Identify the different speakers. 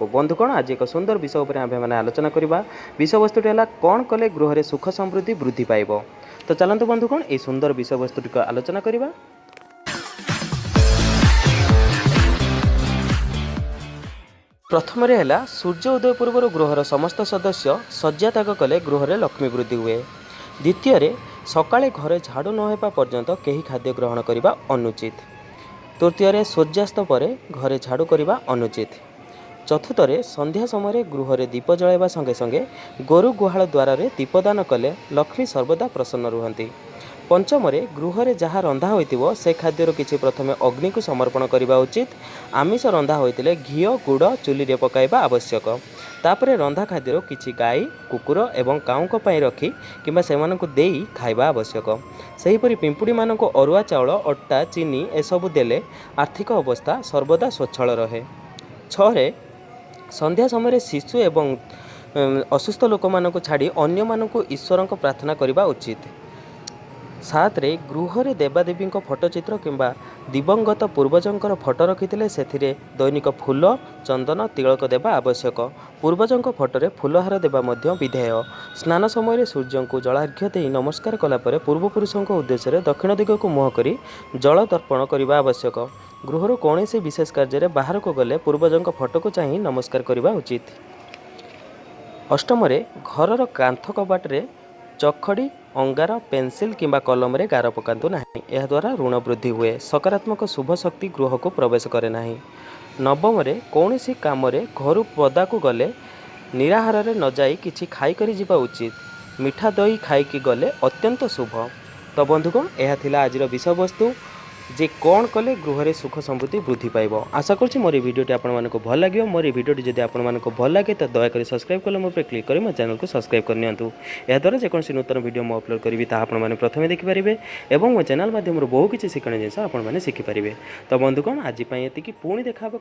Speaker 1: को बंधुगण आज एक सुंदर विषय उपर आम आलोचना करवा। विषयवस्तुटी है कौन कले गृह सुख समृद्धि वृद्धि पाइब। तो चलते बंधुगण ये सुंदर विषयवस्तुटी आलोचना करवा। प्रथम है सूर्य उदय पूर्व गृहर समस्त सदस्य शଯ୍या त्याग कले गृह लक्ष्मी वृद्धि हुए। द्वितीय सकाळे घरे झाड़ू नहेबा पर्यंत केही खाद्य ग्रहण करने अनुचित। तृतीय सूर्यास्त पर घरे झाड़ू करने अनुचित। चतुर्थ संध्या समय गृह दीप जलाइबा संगे संगे गोरु गुहाल द्वार दीपदान कले लक्ष्मी सर्वदा प्रसन्न रुहंती। पंचम गृह जहाँ रंधा होइतिबो से खाद्यर किछि प्रथमे अग्नि को समर्पण करने उचित। आमिष रंधा होइतिले घी गुड़ चुली रे पकाइबा आवश्यक। तापरे रंधा खाद्यर किछि गाई कुकुर एवं काउंक पई रखी किंबा सेमानकु देई खाइबा आवश्यक। सेहीपरि पिंपुड़ी मानकु अरुआ चाउल अट्टा चीनी एसबु देले आर्थिक अवस्था सर्वदा स्वच्छल रहे। 6 संध्या समय शिशु एवं असुस्थ लोक मानकु छाड़ी अन्य मानकु ईश्वर प्रार्थना करने उचित। 7 गृह देवादेवी फोटोचित्र किंबा दिवंगत पूर्वजंकर फोटो रखिथिले सेथिरे दैनिक फूल चंदन तिलक देवा आवश्यक। पूर्वजंक फोटोरे फूलहार देवा मध्य विधेय। स्नान समय सूर्य को जलार्घ्य दे नमस्कार कलापर पूर्वपुरुषों उद्देश्य दक्षिण दिग को मुह करी जल तर्पण करने आवश्यक। गृहर कौन से विशेष कार्य बाहर को गले पूर्वजंक फोटो को चाह नमस्कार करने उचित। 8 घरर कांथ कबाटे चखड़ी अंगार पेंसिल किंबा कलम रे गार पकातु नहीं। यह द्वारा ऋण वृद्धि हुए। सकारात्मक शुभ शक्ति गृह को प्रवेश करे नहीं। 9 कौन सी काम घर पदा को गले निराहार न जाई किछि खाई करी जिबा उचित। मिठा दही खाई गले अत्यंत शुभ। तो बंधुगण यह थिला आजिर विषय वस्तु जे कौन कले गृह सुख समृद्धि वृद्धि पाइब। आशा करुँच मोर भिडियोटी आपको भल लगे। मोर भिडियोटी जब आपको भल लगे तो दयाकोरी सब्सक्राइब कले मोर क्लिक कर मो चैनल को सब्सक्राइब कर नियंतु। याद्वारा जेकोसी नूतन वीडियो मैं अपलोड करी आपने प्रथम देखिपारे और मो चैनल माध्यम बहु किसी शिक्षण जिन आपने शिखिपारे। तो बंधुगण आज पुणी देखा।